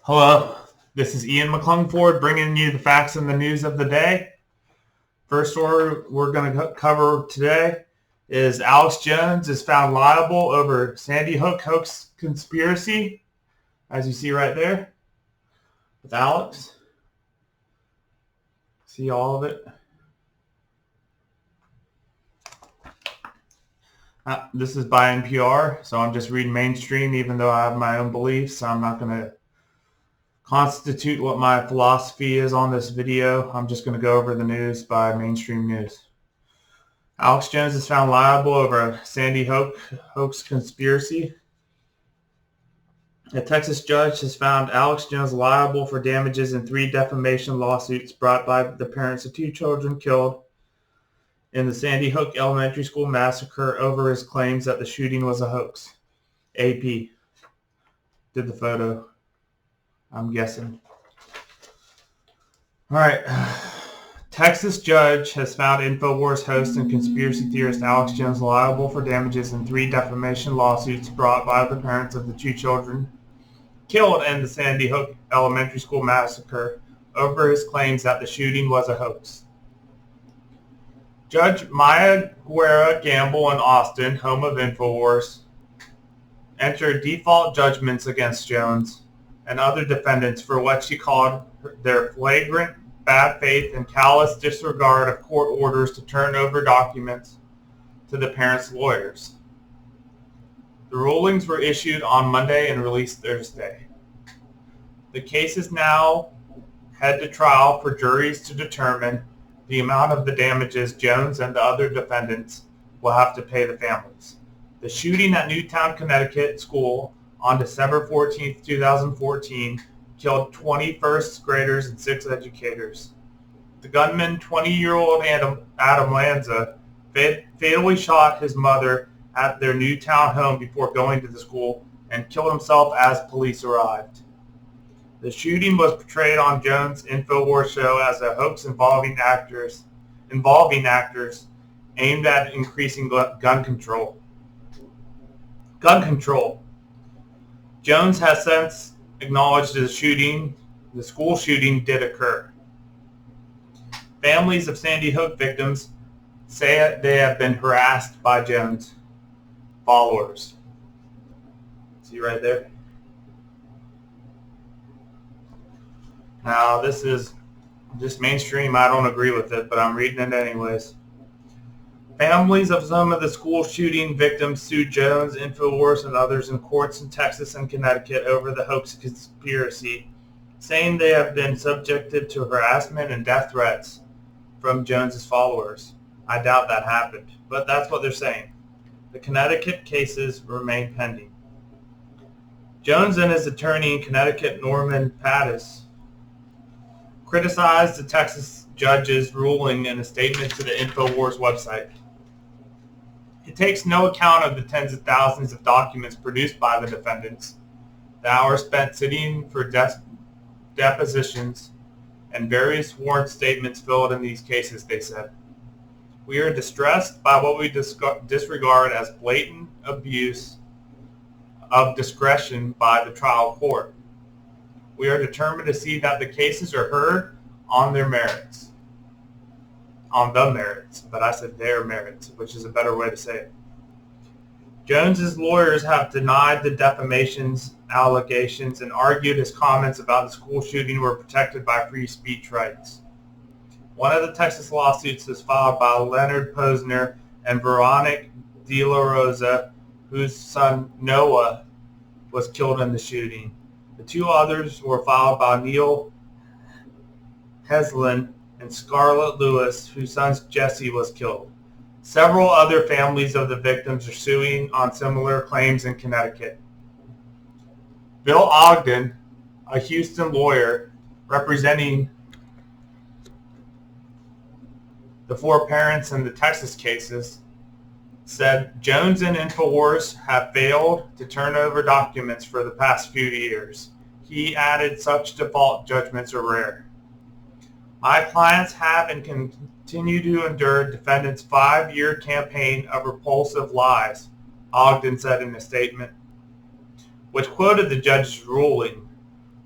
Hello, this is Ian McClungford bringing you the facts and the news of the day. First story we're going to cover today is Alex Jones is found liable over Sandy Hook hoax conspiracy, as you see right there with Alex. See all of it. This is by NPR, so I'm just reading mainstream even though I have my own beliefs. So I'm not going to constitute what my philosophy is on this video. I'm just going to go over the news by mainstream news. Alex Jones is found liable over a Sandy Hook hoax conspiracy. A Texas judge has found Alex Jones liable for damages in 3 defamation lawsuits brought by the parents of 2 children killed in the Sandy Hook Elementary School massacre over his claims that the shooting was a hoax. AP did the photo, I'm guessing. All right. Texas judge has found InfoWars host and conspiracy theorist Alex Jones liable for damages in 3 defamation lawsuits brought by the parents of the 2 children killed in the Sandy Hook Elementary School massacre over his claims that the shooting was a hoax. Judge Maya Guerra Gamble in Austin, home of InfoWars, entered default judgments against Jones and other defendants for what she called their flagrant bad faith and callous disregard of court orders to turn over documents to the parents' lawyers. The rulings were issued on Monday and released Thursday. The case is now head to trial for juries to determine the amount of the damages Jones and the other defendants will have to pay the families. The shooting at Newtown, Connecticut school on December 14, 2014, killed 20 first graders and 6 educators. The gunman, 20-year-old Adam Lanza, fatally shot his mother at their Newtown home before going to the school and killed himself as police arrived. The shooting was portrayed on Jones' InfoWars show as a hoax involving actors aimed at increasing gun control. Jones has since acknowledged the school shooting did occur. Families of Sandy Hook victims say they have been harassed by Jones' followers. See right there? Now, this is just mainstream. I don't agree with it, but I'm reading it anyways. Families of some of the school shooting victims sued Jones, InfoWars, and others in courts in Texas and Connecticut over the hoax conspiracy, saying they have been subjected to harassment and death threats from Jones's followers. I doubt that happened, but that's what they're saying. The Connecticut cases remain pending. Jones and his attorney in Connecticut, Norman Pattis, criticized the Texas judge's ruling in a statement to the InfoWars website. It takes no account of the tens of thousands of documents produced by the defendants, the hours spent sitting for depositions, and various sworn statements filled in these cases, they said. We are distressed by what we disregard as blatant abuse of discretion by the trial court. We are determined to see that the cases are heard on their merits. On the merits, but I said their merits, which is a better way to say it. Jones's lawyers have denied the defamation allegations and argued his comments about the school shooting were protected by free speech rights. One of the Texas lawsuits is filed by Leonard Posner and Veronique De La Rosa, whose son Noah was killed in the shooting. The 2 others were filed by Neil Heslin and Scarlett Lewis, whose son Jesse was killed. Several other families of the victims are suing on similar claims in Connecticut. Bill Ogden, a Houston lawyer representing the 4 parents in the Texas cases, said Jones and InfoWars have failed to turn over documents for the past few years. He added such default judgments are rare. My clients have and continue to endure defendants' 5-year campaign of repulsive lies, Ogden said in a statement, which quoted the judge's ruling.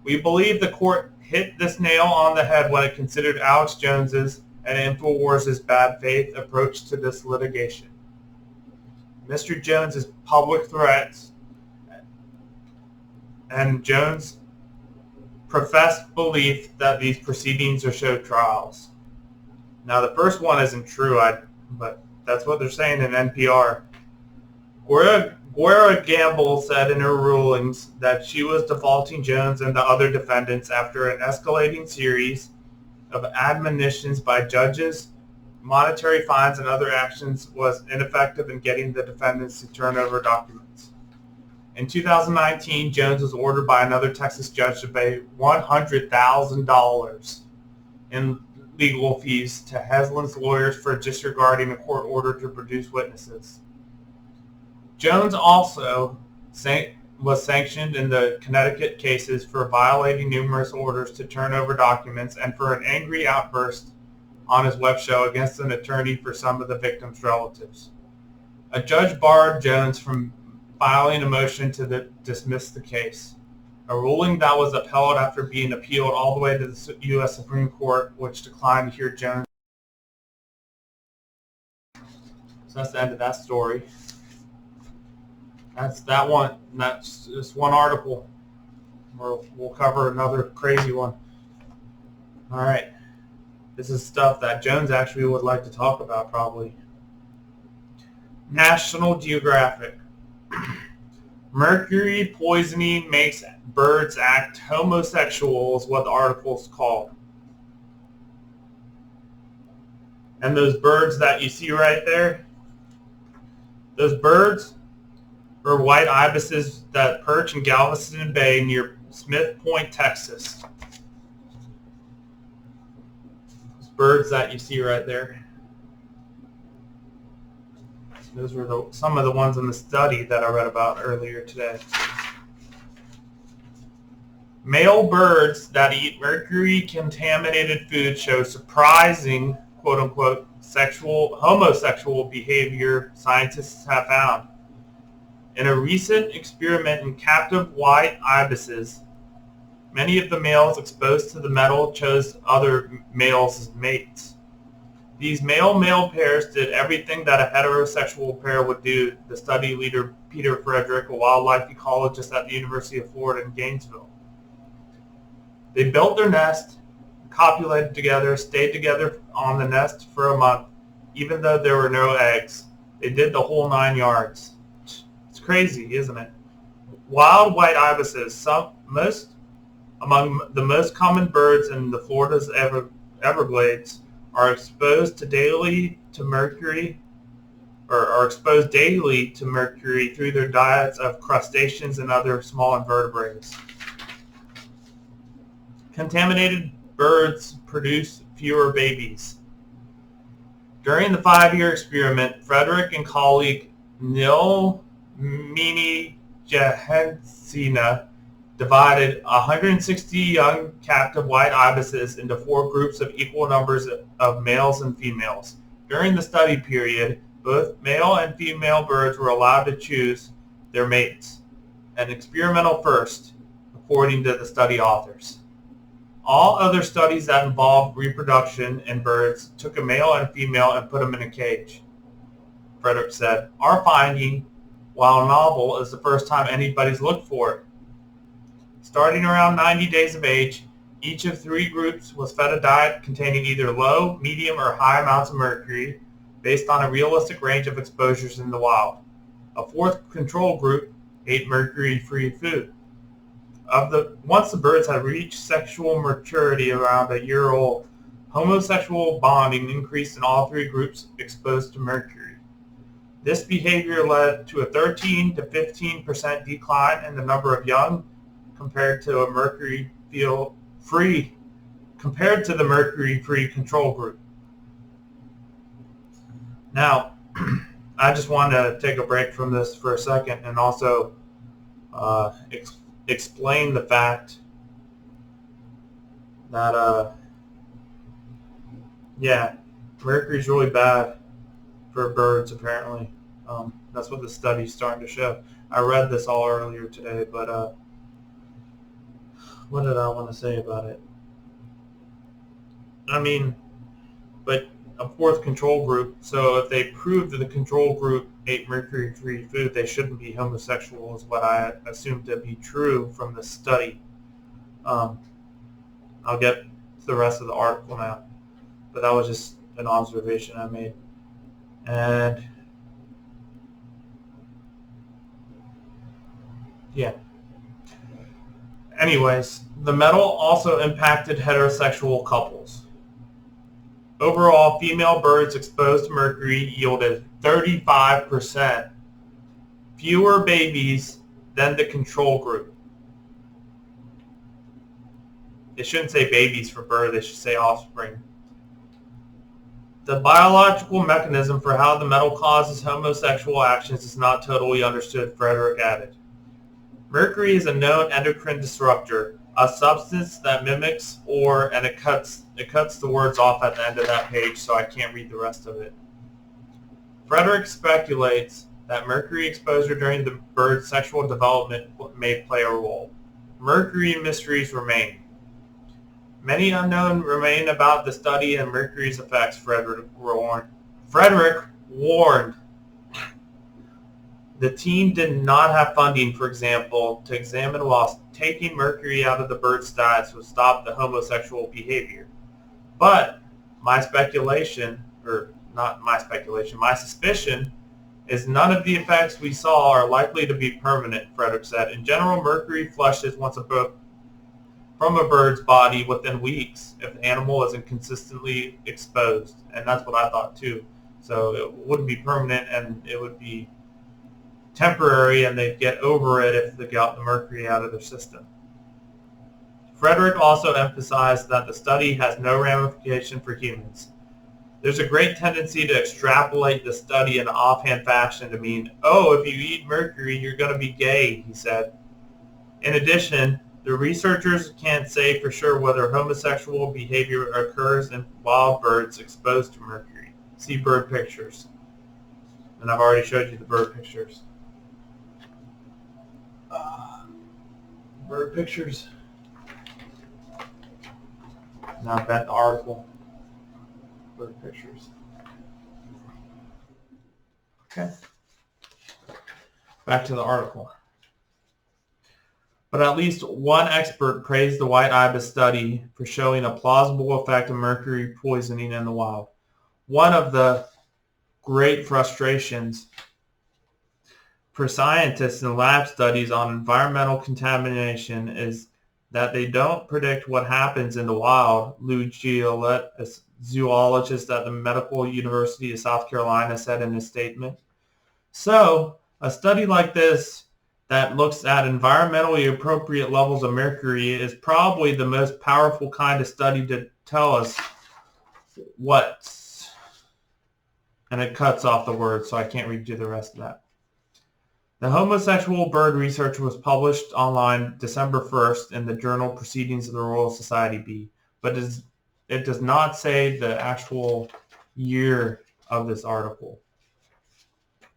We believe the court hit this nail on the head when it considered Alex Jones's and InfoWars' bad faith approach to this litigation. Mr. Jones's public threats and Jones' professed belief that these proceedings are show trials. Now, the first one isn't true, but that's what they're saying in NPR. Guerra Gamble said in her rulings that she was defaulting Jones and the other defendants after an escalating series of admonitions by judges, monetary fines, and other actions was ineffective in getting the defendants to turn over documents. In 2019, Jones was ordered by another Texas judge to pay $100,000 in legal fees to Heslin's lawyers for disregarding a court order to produce witnesses. Jones also was sanctioned in the Connecticut cases for violating numerous orders to turn over documents and for an angry outburst on his web show against an attorney for some of the victims' relatives. A judge barred Jones from filing a motion to dismiss the case, a ruling that was upheld after being appealed all the way to the U.S. Supreme Court, which declined to hear Jones. So that's the end of that story. That's that one. That's just one article. We'll cover another crazy one. All right. This is stuff that Jones actually would like to talk about, probably. National Geographic. Mercury poisoning makes birds act homosexual is what the article's called. And those birds that you see right there, those birds are white ibises that perch in Galveston Bay near Smith Point, Texas. Those birds that you see right there. Those were some of the ones in the study that I read about earlier today. Male birds that eat mercury-contaminated food show surprising, quote-unquote, homosexual behavior, scientists have found. In a recent experiment in captive white ibises, many of the males exposed to the metal chose other males as mates. These male-male pairs did everything that a heterosexual pair would do, the study leader Peter Frederick, a wildlife ecologist at the University of Florida in Gainesville. They built their nest, copulated together, stayed together on the nest for a month, even though there were no eggs. They did the whole 9 yards. It's crazy, isn't it? Wild white ibises, among the most common birds in the Florida's Everglades, are exposed daily to mercury through their diets of crustaceans and other small invertebrates. Contaminated birds produce fewer babies. During the 5-year experiment, Frederick and colleague Neil Mini-Jehensina divided 160 young captive white ibises into 4 groups of equal numbers of males and females. During the study period, both male and female birds were allowed to choose their mates, an experimental first, according to the study authors. All other studies that involved reproduction in birds took a male and a female and put them in a cage. Frederick said, "Our finding, while novel, is the first time anybody's looked for it. Starting around 90 days of age, each of 3 groups was fed a diet containing either low, medium, or high amounts of mercury based on a realistic range of exposures in the wild. A 4th control group ate mercury-free food. Once the birds had reached sexual maturity around a year old, homosexual bonding increased in all 3 groups exposed to mercury. This behavior led to a 13 to 15% decline in the number of young compared to the mercury-free control group." Now, I just want to take a break from this for a second and also explain the fact that, mercury is really bad for birds, apparently. That's what the study's starting to show. I read this all earlier today, but What did I want to say about it? I mean, but a fourth control group. So if they prove that the control group ate mercury-free food, they shouldn't be homosexual, is what I assume to be true from the study. Um, I'll get to the rest of the article now, but that was just an observation I made. And yeah. Anyways, the metal also impacted heterosexual couples. Overall, female birds exposed to mercury yielded 35% fewer babies than the control group. They shouldn't say babies for bird, they should say offspring. The biological mechanism for how the metal causes homosexual actions is not totally understood, Frederick added. Mercury is a known endocrine disruptor, a substance that mimics and it cuts the words off at the end of that page, so I can't read the rest of it. Frederick speculates that mercury exposure during the bird's sexual development may play a role. Mercury mysteries remain. Many unknown remain about the study and mercury's effects, Frederick warned. The team did not have funding, for example, to examine while taking mercury out of the bird's diets would stop the homosexual behavior. But my suspicion is none of the effects we saw are likely to be permanent, Frederick said. In general, mercury flushes from a bird's body within weeks if the animal isn't consistently exposed. And that's what I thought too. So it wouldn't be permanent and it would be temporary and they'd get over it if they got the mercury out of their system. Frederick also emphasized that the study has no ramification for humans. There's a great tendency to extrapolate the study in an offhand fashion to mean, oh, if you eat mercury, you're going to be gay, he said. In addition, the researchers can't say for sure whether homosexual behavior occurs in wild birds exposed to mercury. See bird pictures. And I've already showed you the bird pictures. Bird pictures. Now back to the article. Bird pictures. Okay. Back to the article. But at least one expert praised the white ibis study for showing a plausible effect of mercury poisoning in the wild. One of the great frustrations for scientists in lab studies on environmental contamination is that they don't predict what happens in the wild, Lou Gillette, a zoologist at the Medical University of South Carolina, said in his statement. So, a study like this that looks at environmentally appropriate levels of mercury is probably the most powerful kind of study to tell us what's... And it cuts off the word, so I can't read you the rest of that. The homosexual bird research was published online December 1st in the journal Proceedings of the Royal Society B, but it does not say the actual year of this article.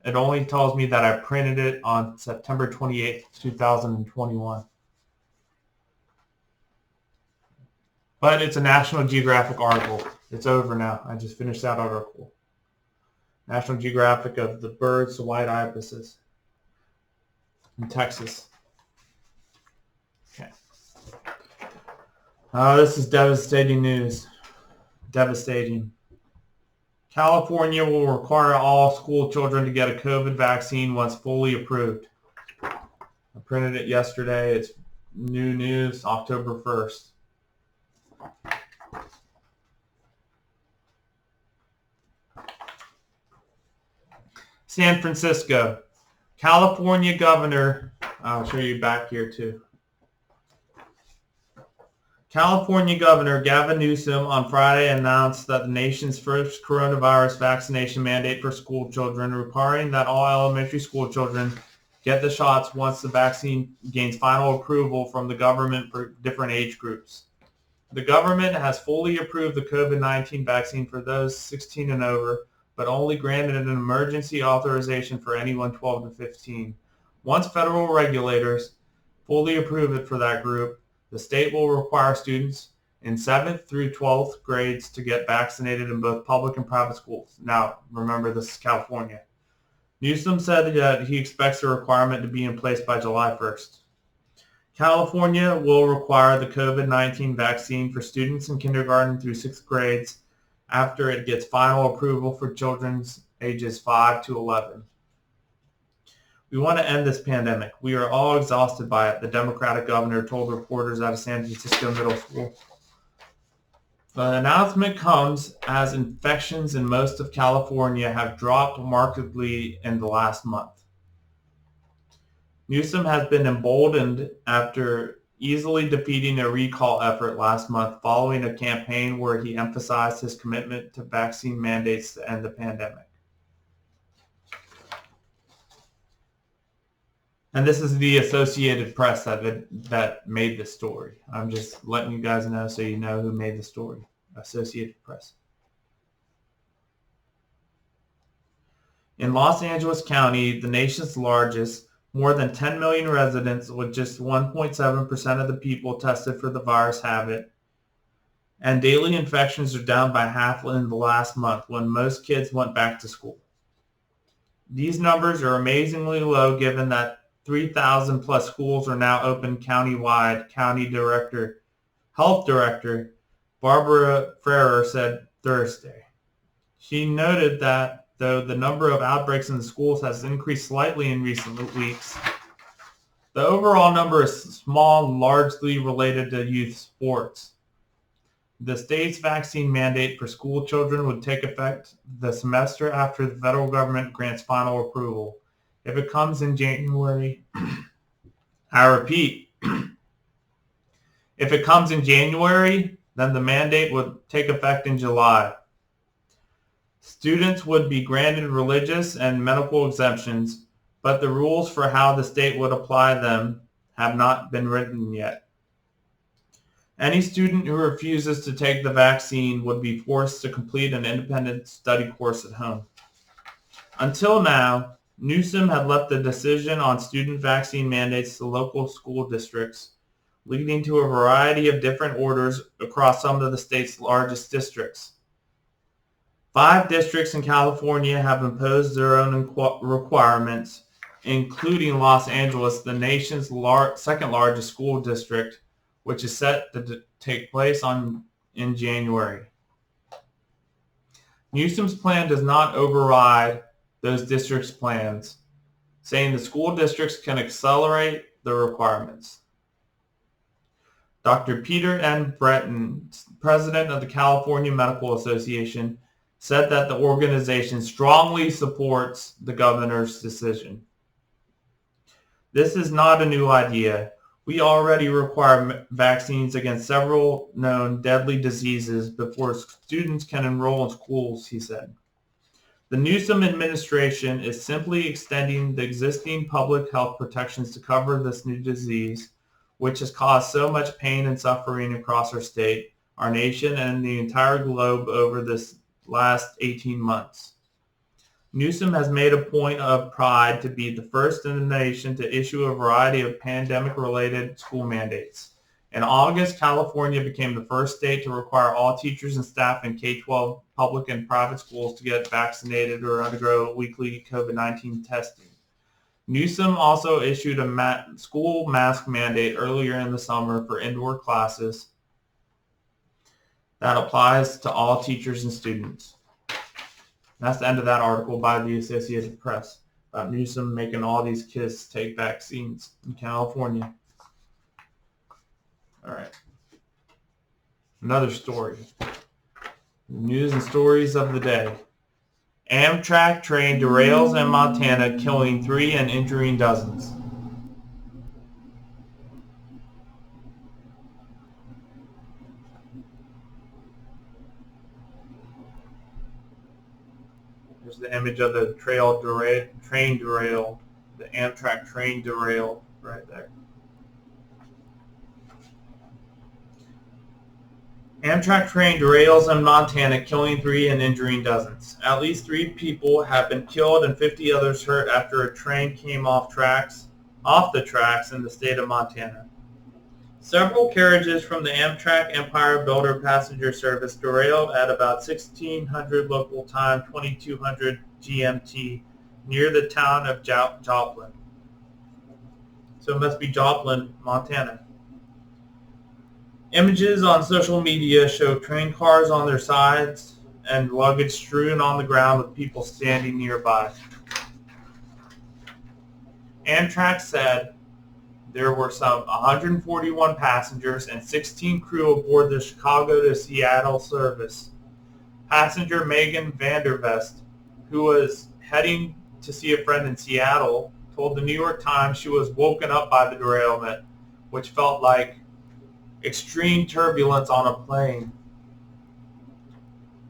It only tells me that I printed it on September 28th, 2021. But it's a National Geographic article. It's over now. I just finished that article. National Geographic of the birds, the white ibises in Texas. Okay. This is devastating news. Devastating. California will require all school children to get a COVID vaccine once fully approved. I printed it yesterday. It's new news, October 1st. San Francisco. California Governor, I'll show you back here too. California Governor Gavin Newsom on Friday announced that the nation's first coronavirus vaccination mandate for school children, requiring that all elementary school children get the shots once the vaccine gains final approval from the government for different age groups. The government has fully approved the COVID-19 vaccine for those 16 and over, but only granted an emergency authorization for anyone 12 to 15. Once federal regulators fully approve it for that group, The state will require students in 7th through 12th grades to get vaccinated in both public and private schools. Now, remember, this is California. Newsom said that he expects the requirement to be in place by July 1st. California will require the COVID-19 vaccine for students in kindergarten through 6th grades after it gets final approval for children ages 5 to 11. We want to end this pandemic. We are all exhausted by it, the Democratic governor told reporters at a San Francisco middle school. The announcement comes as infections in most of California have dropped markedly in the last month. Newsom has been emboldened after easily defeating a recall effort last month following a campaign where he emphasized his commitment to vaccine mandates to end the pandemic. And this is the Associated Press that made this story. I'm just letting you guys know so you know who made the story. Associated Press. In Los Angeles County, the nation's largest, more than 10 million residents with just 1.7% of the people tested for the virus have it. And daily infections are down by half in the last month when most kids went back to school. These numbers are amazingly low given that 3,000 plus schools are now open countywide, Health Director Barbara Ferrer said Thursday. She noted that though the number of outbreaks in the schools has increased slightly in recent weeks, the overall number is small, largely related to youth sports. The state's vaccine mandate for school children would take effect the semester after the federal government grants final approval. If it comes in January, I repeat, if it comes in January, then the mandate would take effect in July. Students would be granted religious and medical exemptions, but the rules for how the state would apply them have not been written yet. Any student who refuses to take the vaccine would be forced to complete an independent study course at home. Until now, Newsom had left the decision on student vaccine mandates to local school districts, leading to a variety of different orders across some of the state's largest districts. 5 districts in California have imposed their own requirements, including Los Angeles, the nation's second largest school district, which is set to take place in January. Newsom's plan does not override those districts' plans, saying the school districts can accelerate the requirements. Dr. Peter N. Breton, president of the California Medical Association, said that the organization strongly supports the governor's decision. This is not a new idea. We already require vaccines against several known deadly diseases before students can enroll in schools, he said. The Newsom administration is simply extending the existing public health protections to cover this new disease, which has caused so much pain and suffering across our state, our nation, and the entire globe over this last 18 months. Newsom has made a point of pride to be the first in the nation to issue a variety of pandemic-related school mandates. In August, California became the first state to require all teachers and staff in K-12 public and private schools to get vaccinated or undergo weekly COVID-19 testing. Newsom also issued a school mask mandate earlier in the summer for indoor classes that applies to all teachers and students. That's the end of that article by the Associated Press about Newsom making all these kids take vaccines in California. All right. Another story. News and stories of the day. Amtrak train derails in Montana, killing 3 and injuring dozens. There's the image of the train derailed, the Amtrak train derailed right there. Amtrak train derails in Montana, killing 3 and injuring dozens. At least 3 people have been killed and 50 others hurt after a train came off the tracks in the state of Montana. Several carriages from the Amtrak Empire Builder passenger service derailed at about 1600 local time, 2200 GMT, near the town of Joplin. So it must be Joplin, Montana. Images on social media show train cars on their sides and luggage strewn on the ground with people standing nearby. Amtrak said there were some 141 passengers and 16 crew aboard the Chicago to Seattle service. Passenger Megan Vandervest, who was heading to see a friend in Seattle, told the New York Times she was woken up by the derailment, which felt like extreme turbulence on a plane.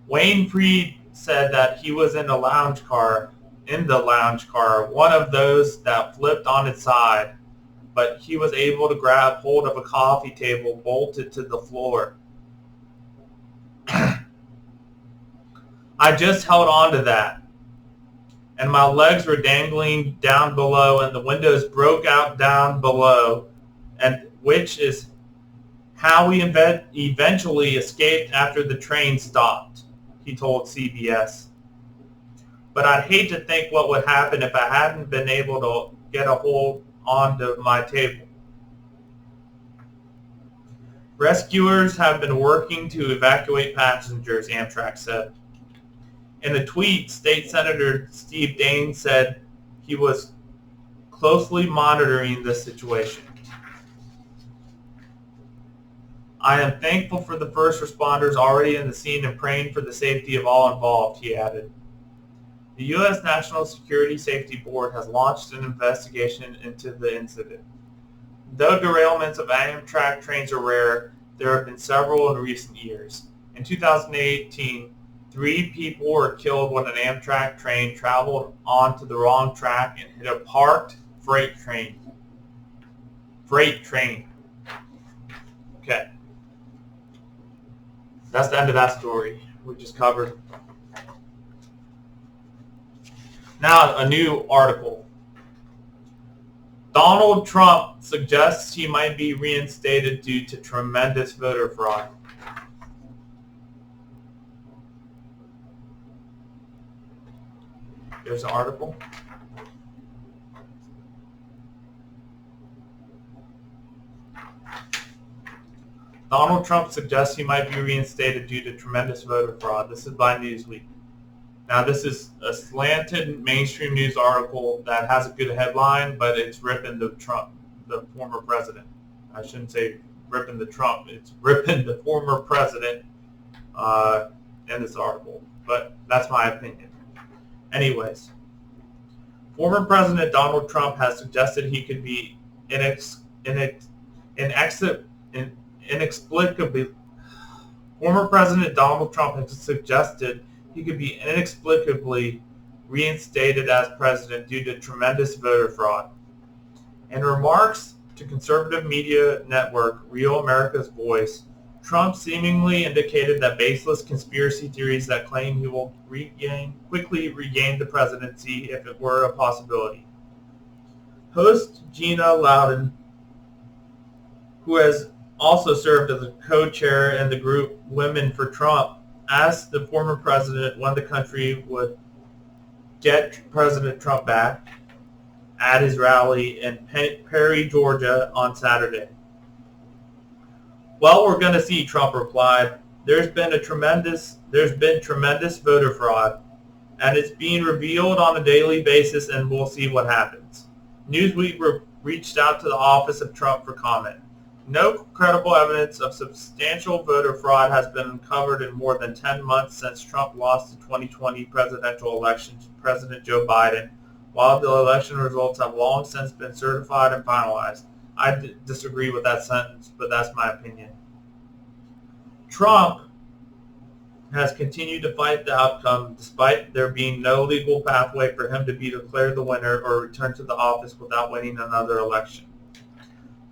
Wayne Freed said that he was in the lounge car, one of those that flipped on its side, but he was able to grab hold of a coffee table bolted to the floor. I just held on to that, and my legs were dangling down below, and the windows broke out down below, and which is how we eventually escaped after the train stopped, he told CBS. But I'd hate to think what would happen if I hadn't been able to get a hold onto my table. Rescuers have been working to evacuate passengers, Amtrak said. In a tweet, State Senator Steve Daines said he was closely monitoring the situation. I am thankful for the first responders already in the scene and praying for the safety of all involved, he added. The U.S. National Security Safety Board has launched an investigation into the incident. Though derailments of Amtrak trains are rare, there have been several in recent years. In 2018, 3 people were killed when an Amtrak train traveled onto the wrong track and hit a parked freight train. Okay. That's the end of that story we just covered. Now, a new article. Donald Trump suggests he might be reinstated due to tremendous voter fraud. Here's the article. Donald Trump suggests he might be reinstated due to tremendous voter fraud. This is by Newsweek. Now, this is a slanted mainstream news article that has a good headline, but it's ripping the Trump, the former president. I shouldn't say ripping the Trump. It's ripping the former president in this article. But that's my opinion. Anyways, former President Donald Trump has suggested he could be Former President Donald Trump has suggested he could be inexplicably reinstated as president due to tremendous voter fraud. In remarks to conservative media network Real America's Voice, Trump seemingly indicated that baseless conspiracy theories that claim he will quickly regain the presidency if it were a possibility. Host Gina Loudon, who has also served as a co-chair in the group Women for Trump, asked the former president when the country would get President Trump back at his rally in Perry, Georgia on Saturday. Well, we're going to see, Trump replied. There's been tremendous voter fraud, and it's being revealed on a daily basis, and we'll see what happens. Newsweek reached out to the office of Trump for comment. No credible evidence of substantial voter fraud has been uncovered in more than 10 months since Trump lost the 2020 presidential election to President Joe Biden, while the election results have long since been certified and finalized. I disagree with that sentence, but that's my opinion. Trump has continued to fight the outcome despite there being no legal pathway for him to be declared the winner or return to the office without winning another election.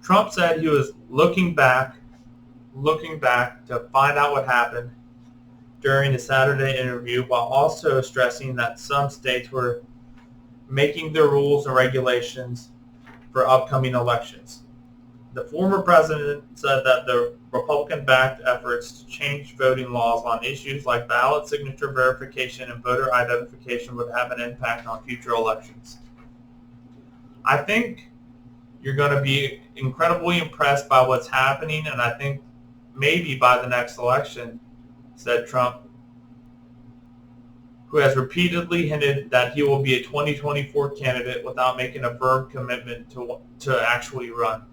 Trump said he was looking back to find out what happened during a Saturday interview, while also stressing that some states were making their rules and regulations for upcoming elections. The former president said that the Republican-backed efforts to change voting laws on issues like ballot signature verification and voter identification would have an impact on future elections. I think you're going to be incredibly impressed by what's happening, and I think maybe by the next election, said Trump, who has repeatedly hinted that he will be a 2024 candidate without making a firm commitment to actually run.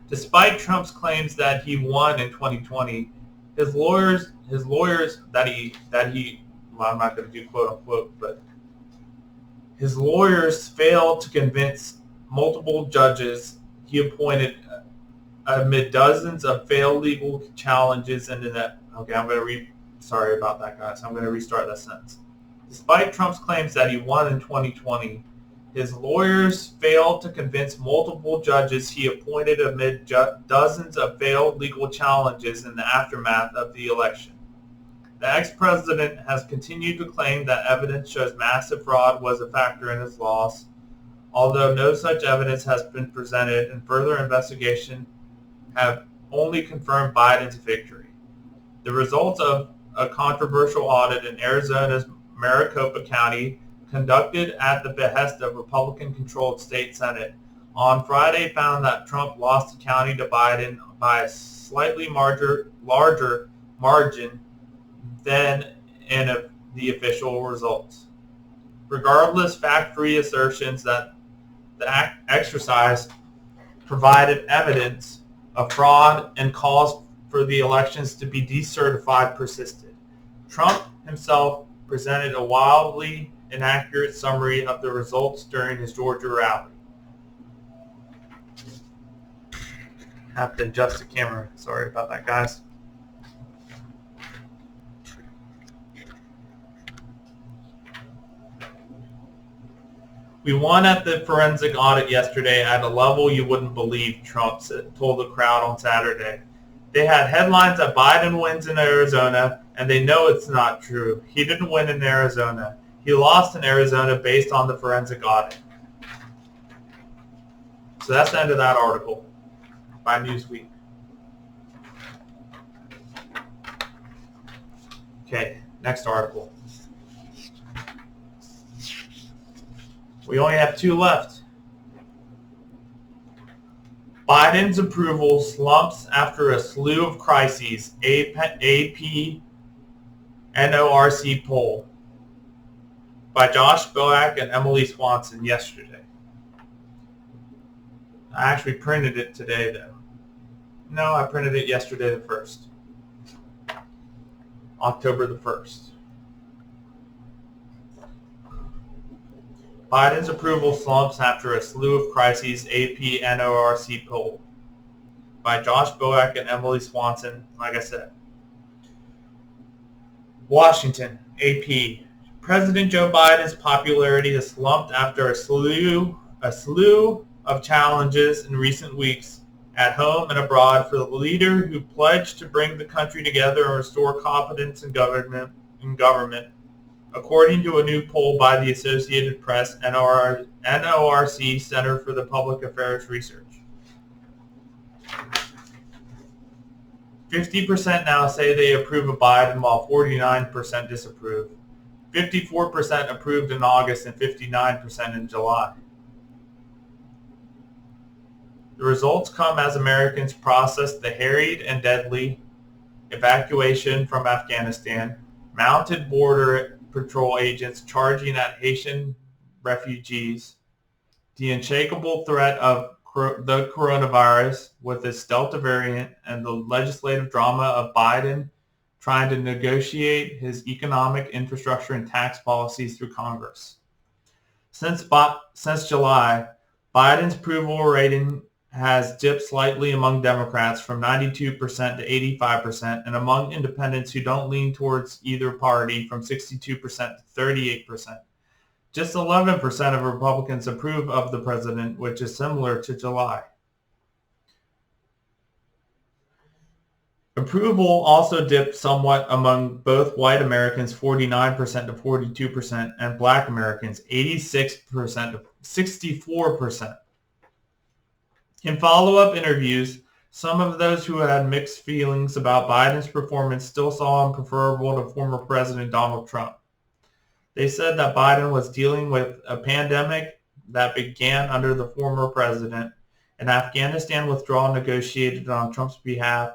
Despite Trump's claims that he won in 2020, his lawyers that he well, I'm not going to do quote unquote, but his lawyers failed to convince multiple judges he appointed amid dozens of failed legal challenges and sorry about that, guys. I'm going to restart that sentence. Despite Trump's claims that he won in 2020, his lawyers failed to convince multiple judges he appointed amid dozens of failed legal challenges in the aftermath of the election. The ex-president has continued to claim that evidence shows massive fraud was a factor in his loss, although no such evidence has been presented and further investigation have only confirmed Biden's victory. The results of a controversial audit in Arizona's Maricopa County conducted at the behest of Republican-controlled state Senate on Friday found that Trump lost the county to Biden by a slightly larger margin than in the official results. Regardless, fact-free assertions that the exercise provided evidence of fraud and calls for the elections to be decertified persisted. Trump himself presented a wildly inaccurate summary of the results during his Georgia rally. Have to adjust the camera. Sorry about that, guys. We won at the forensic audit yesterday at a level you wouldn't believe, Trump told the crowd on Saturday. They had headlines that Biden wins in Arizona, and they know it's not true. He didn't win in Arizona. He lost in Arizona based on the forensic audit. So that's the end of that article by Newsweek. Okay, next article. We only have two left. Biden's approval slumps after a slew of crises, AP NORC poll by Josh Boak and Emily Swanson yesterday. I actually printed it today, though. No, I printed it yesterday the 1st. October the 1st. Biden's approval slumps after a slew of crises, AP NORC poll by Josh Boak and Emily Swanson, like I said. Washington, AP. President Joe Biden's popularity has slumped after a slew of challenges in recent weeks at home and abroad for the leader who pledged to bring the country together and restore confidence in government, according to a new poll by the Associated Press NORC Center for the Public Affairs Research. 50% now say they approve of Biden, while 49% disapprove. 54% approved in August and 59% in July. The results come as Americans process the harried and deadly evacuation from Afghanistan, mounted border patrol agents charging at Haitian refugees, the unshakable threat of the coronavirus with its Delta variant, and the legislative drama of Biden trying to negotiate his economic, infrastructure, and tax policies through Congress. Since July, Biden's approval rating has dipped slightly among Democrats from 92% to 85%, and among independents who don't lean towards either party from 62% to 38%. Just 11% of Republicans approve of the president, which is similar to July. Approval also dipped somewhat among both white Americans, 49% to 42%, and black Americans, 86% to 64%. In follow-up interviews, some of those who had mixed feelings about Biden's performance still saw him preferable to former President Donald Trump. They said that Biden was dealing with a pandemic that began under the former president, an Afghanistan withdrawal negotiated on Trump's behalf,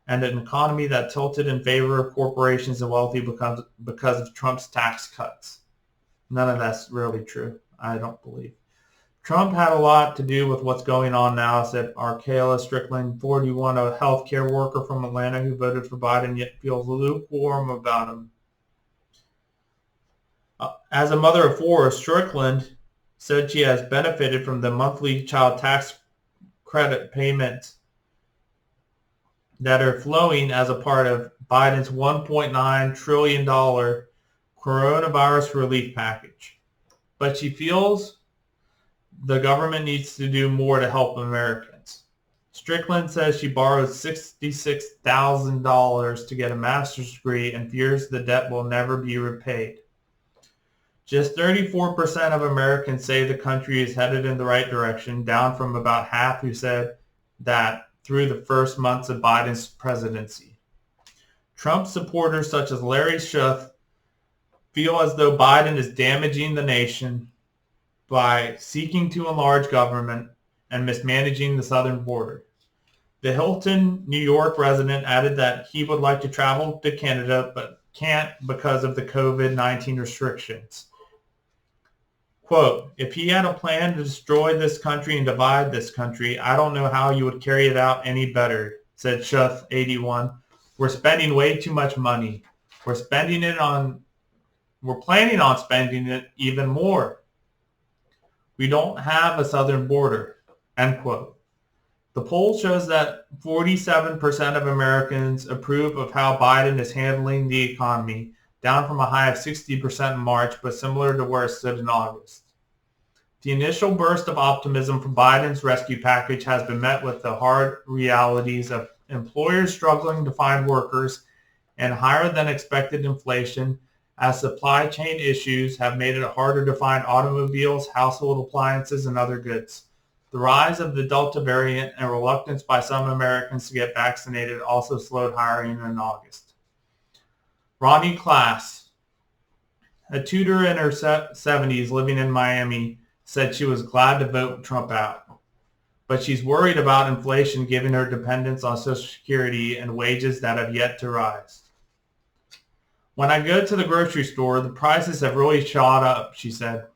and an economy that tilted in favor of corporations and wealthy because of Trump's tax cuts. None of that's really true, I don't believe. Trump had a lot to do with what's going on now, said Arkayla Strickland, 41, a healthcare worker from Atlanta who voted for Biden yet feels lukewarm about him. As a mother of four, Strickland said she has benefited from the monthly child tax credit payments that are flowing as a part of Biden's $1.9 trillion coronavirus relief package. But she feels the government needs to do more to help Americans. Strickland says she borrowed $66,000 to get a master's degree and fears the debt will never be repaid. Just 34% of Americans say the country is headed in the right direction, down from about half who said that through the first months of Biden's presidency. Trump supporters such as Larry Schuth feel as though Biden is damaging the nation by seeking to enlarge government and mismanaging the southern border. The Hilton, New York resident added that he would like to travel to Canada but can't because of the COVID-19 restrictions. Quote, if he had a plan to destroy this country and divide this country, I don't know how you would carry it out any better, said Schuth, 81. We're spending way too much money. We're planning on spending it even more. We don't have a southern border, end quote. The poll shows that 47% of Americans approve of how Biden is handling the economy, down from a high of 60% in March, but similar to where it stood in August. The initial burst of optimism from Biden's rescue package has been met with the hard realities of employers struggling to find workers and higher than expected inflation, as supply chain issues have made it harder to find automobiles, household appliances, and other goods. The rise of the Delta variant and reluctance by some Americans to get vaccinated also slowed hiring in August. Ronnie Klass, a tutor in her 70s living in Miami, said she was glad to vote Trump out. But she's worried about inflation given her dependence on Social Security and wages that have yet to rise. When I go to the grocery store, the prices have really shot up, she said.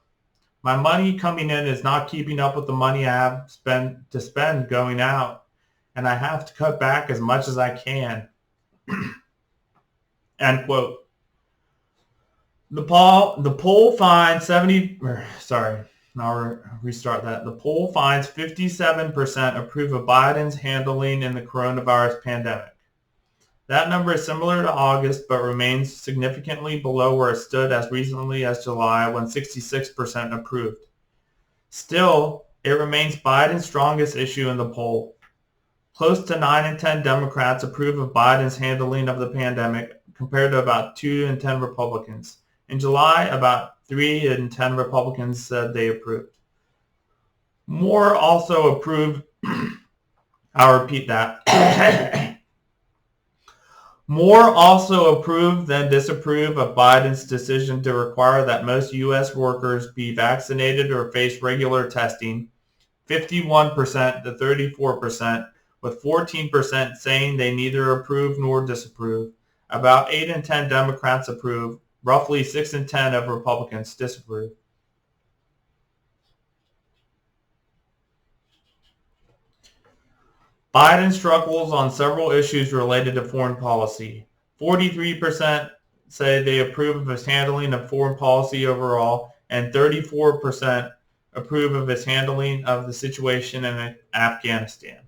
My money coming in is not keeping up with the money I have to spend going out, and I have to cut back as much as I can. End quote. The poll finds I'll restart that. The poll finds 57% approve of Biden's handling in the coronavirus pandemic. That number is similar to August, but remains significantly below where it stood as recently as July, when 66% approved. Still, it remains Biden's strongest issue in the poll. Close to 9 in 10 Democrats approve of Biden's handling of the pandemic, compared to about 2 in 10 Republicans. In July, about 3 in 10 Republicans said they approved. More also approved, I'll repeat that. More also approved than disapprove of Biden's decision to require that most U.S. workers be vaccinated or face regular testing, 51% to 34%, with 14% saying they neither approve nor disapprove. About 8 in 10 Democrats approve. Roughly 6 in 10 of Republicans disapprove. Biden struggles on several issues related to foreign policy. 43% say they approve of his handling of foreign policy overall, and 34% approve of his handling of the situation in Afghanistan.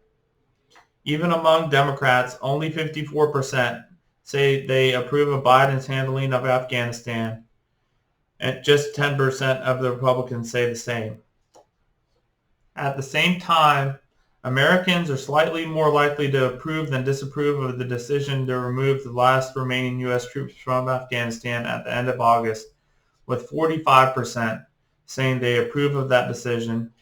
Even among Democrats, only 54% say they approve of Biden's handling of Afghanistan, and just 10% of the Republicans say the same. At the same time, Americans are slightly more likely to approve than disapprove of the decision to remove the last remaining U.S. troops from Afghanistan at the end of August, with 45% saying they approve of that decision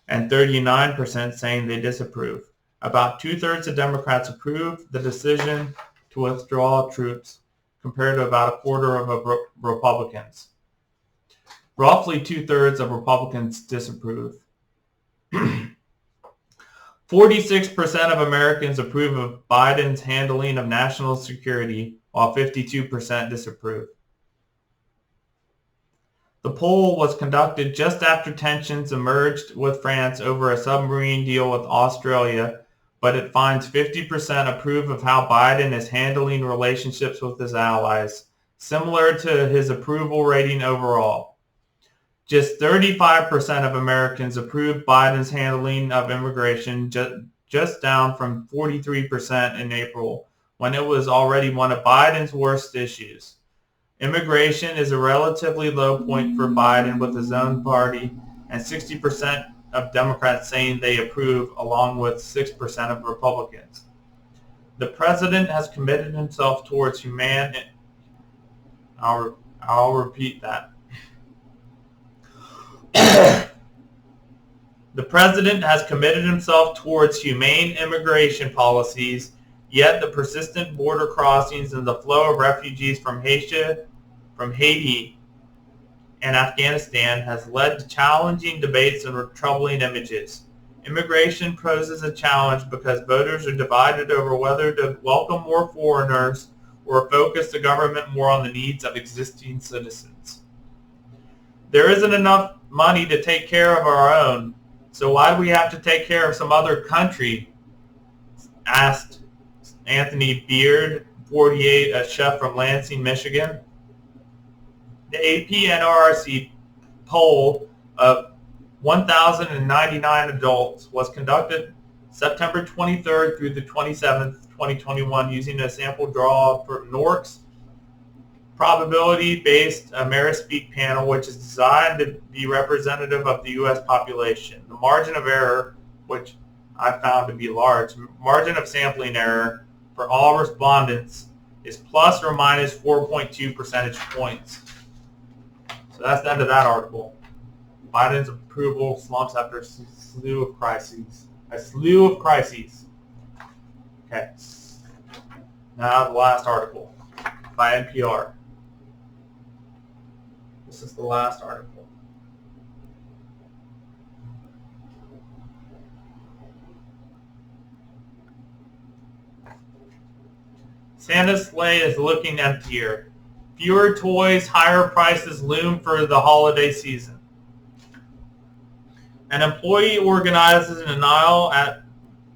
and 39% saying they disapprove. About two-thirds of Democrats approve the decision to withdraw troops, compared to about a quarter of Republicans. Roughly two-thirds of Republicans disapprove. 46% of Americans approve of Biden's handling of national security, while 52% disapprove. The poll was conducted just after tensions emerged with France over a submarine deal with Australia, but it finds 50% approve of how Biden is handling relationships with his allies, similar to his approval rating overall. Just 35% of Americans approved Biden's handling of immigration, just down from 43% in April, when it was already one of Biden's worst issues. Immigration is a relatively low point for Biden with his own party, and 60% of Democrats saying they approve, along with 6% of Republicans. The president has committed himself towards humanity. I'll repeat that. The president has committed himself towards humane immigration policies, yet the persistent border crossings and the flow of refugees from Haiti and Afghanistan has led to challenging debates and troubling images. Immigration poses a challenge because voters are divided over whether to welcome more foreigners or focus the government more on the needs of existing citizens. There isn't enough money to take care of our own, so why do we have to take care of some other country? Asked Anthony Beard, 48, a chef from Lansing, Michigan. The AP-NRC poll of 1,099 adults was conducted September 23rd through the 27th, 2021, using a sample draw for NORC's probability-based Amerispeak panel, which is designed to be representative of the U.S. population. The margin of error, which I found to be large, margin of sampling error for all respondents is plus or minus 4.2 percentage points. So that's the end of that article. Biden's approval slumps after a slew of crises. Okay. Now the last article by NPR. This is the last article. Santa's sleigh is looking emptier. Fewer toys, higher prices loom for the holiday season. An employee organizes an aisle at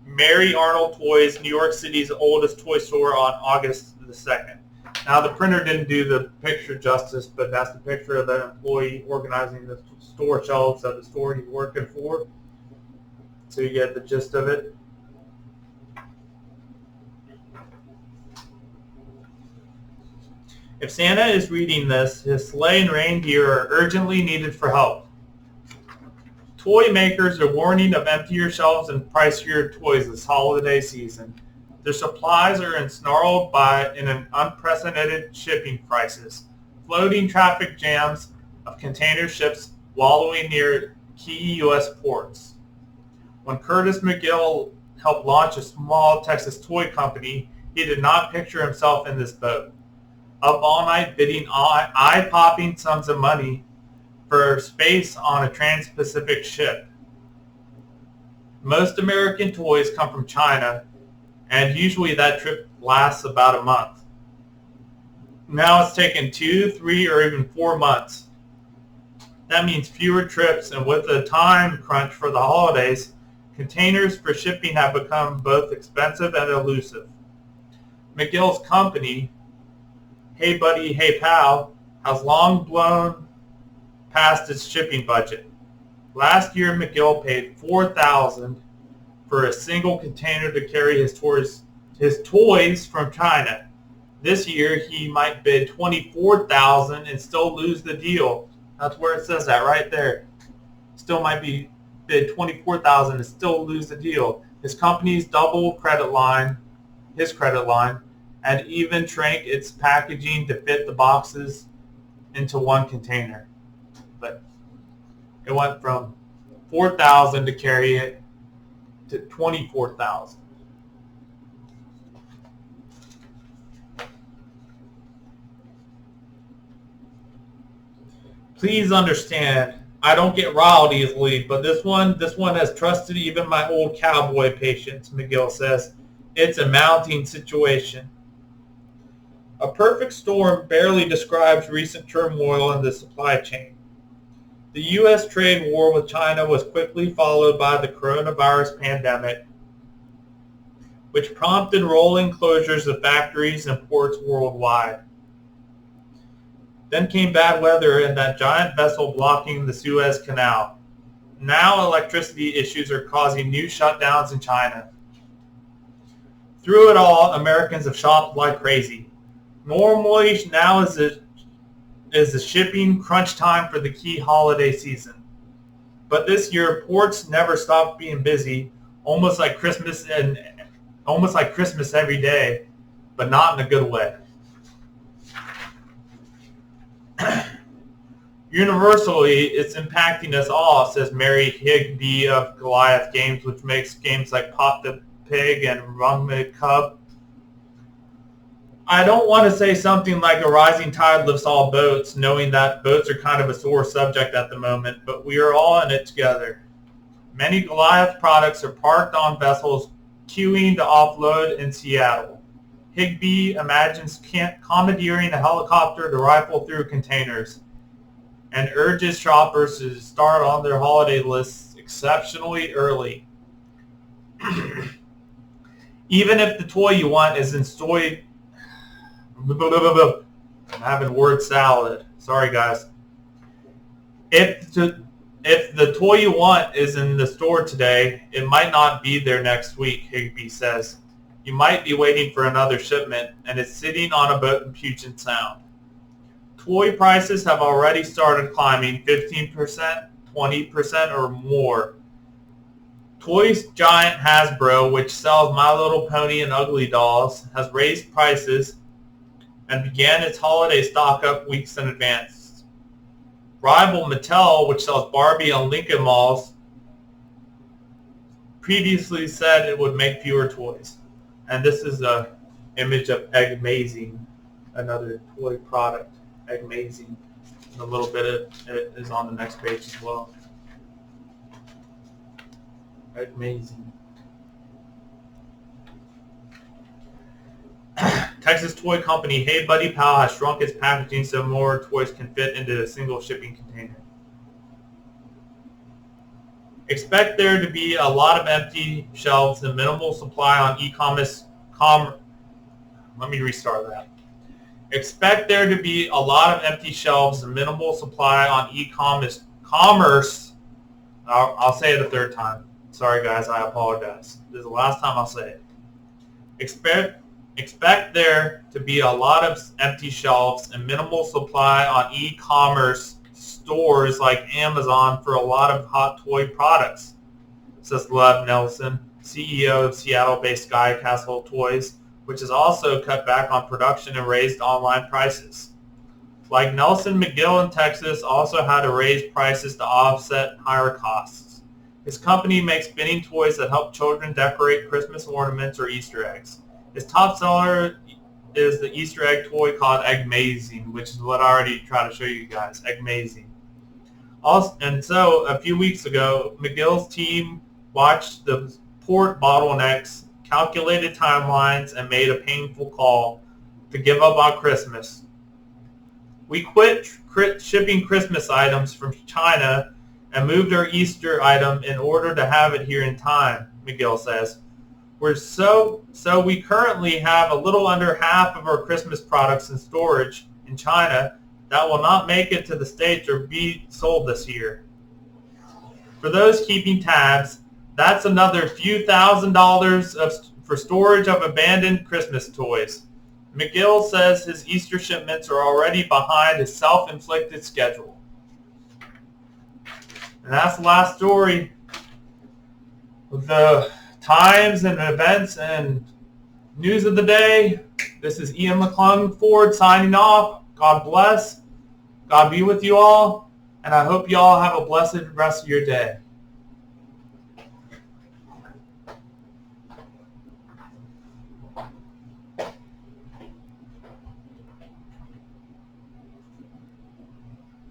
Mary Arnold Toys, New York City's oldest toy store, on August the 2nd. Now, the printer didn't do the picture justice, but that's the picture of the employee organizing the store shelves at the store he's working for. So you get the gist of it. If Santa is reading this, his sleigh and reindeer are urgently needed for help. Toy makers are warning of emptier shelves and pricier toys this holiday season. Their supplies are ensnarled in an unprecedented shipping crisis, floating traffic jams of container ships wallowing near key U.S. ports. When Curtis McGill helped launch a small Texas toy company, he did not picture himself in this boat, up all night bidding eye-popping sums of money for space on a trans-Pacific ship. Most American toys come from China, and usually that trip lasts about a month. Now it's taken 2, 3, or even 4 months. That means fewer trips, and with the time crunch for the holidays, containers for shipping have become both expensive and elusive. McGill's company, Hey Buddy, Hey Pal, has long blown past its shipping budget. Last year, McGill paid $4,000 for a single container to carry his toys from China. This year, he might bid $24,000 and still lose the deal. That's where it says that right there. Still might be bid $24,000 and still lose the deal. His company's double his credit line, and even shrank its packaging to fit the boxes into one container. But it went from $4,000 to carry it to $24,000. Please understand, I don't get riled easily, but this one has trusted even my old cowboy patience, McGill says. It's a mounting situation. A perfect storm barely describes recent turmoil in the supply chain. The U.S. trade war with China was quickly followed by the coronavirus pandemic, which prompted rolling closures of factories and ports worldwide. Then came bad weather and that giant vessel blocking the Suez Canal. Now electricity issues are causing new shutdowns in China. Through it all, Americans have shopped like crazy. Normally, now is the shipping crunch time for the key holiday season. But this year, ports never stopped being busy, almost like Christmas every day, but not in a good way. Universally, it's impacting us all, says Mary Higby of Goliath Games, which makes games like Pop the Pig and Rummikub Cub. I don't want to say something like a rising tide lifts all boats, knowing that boats are kind of a sore subject at the moment, but we are all in it together. Many Goliath products are parked on vessels queuing to offload in Seattle. Higby imagines commandeering a helicopter to rifle through containers and urges shoppers to start on their holiday lists exceptionally early. Even if the toy you want is in soy... I'm having word salad. Sorry, guys. If the toy you want is in the store today, it might not be there next week, Higby says. You might be waiting for another shipment, and it's sitting on a boat in Puget Sound. Toy prices have already started climbing 15%, 20% or more. Toys giant Hasbro, which sells My Little Pony and Ugly Dolls, has raised prices and began its holiday stock-up weeks in advance. Rival Mattel, which sells Barbie and Lincoln malls, previously said it would make fewer toys. And this is an image of Eggmazing, another toy product. Eggmazing. A little bit of it is on the next page as well. Eggmazing. Texas toy company Hey Buddy Pal has shrunk its packaging so more toys can fit into a single shipping container. Expect there to be a lot of empty shelves and minimal supply on e-commerce. Let me restart that. Expect there to be a lot of empty shelves and minimal supply on e-commerce. I'll say it a third time. Sorry, guys, I apologize. This is the last time I'll say it. Expect there to be a lot of empty shelves and minimal supply on e-commerce stores like Amazon for a lot of hot toy products, says Lev Nelson, CEO of Seattle-based Sky Castle Toys, which has also cut back on production and raised online prices. Like Nelson, McGill in Texas also had to raise prices to offset higher costs. His company makes spinning toys that help children decorate Christmas ornaments or Easter eggs. His top seller is the Easter egg toy called Eggmazing, which is what I already tried to show you guys, Eggmazing. Also, and so a few weeks ago, McGill's team watched the port bottlenecks, calculated timelines, and made a painful call to give up on Christmas. We quit shipping Christmas items from China and moved our Easter item in order to have it here in time, McGill says. We currently have a little under half of our Christmas products in storage in China that will not make it to the States or be sold this year. For those keeping tabs, that's another few $1,000s for storage of abandoned Christmas toys. McGill says his Easter shipments are already behind his self-inflicted schedule. And that's the last story of the times and events and news of the day. This is Ian McClung Ford signing off. God bless. God be with you all. And I hope you all have a blessed rest of your day.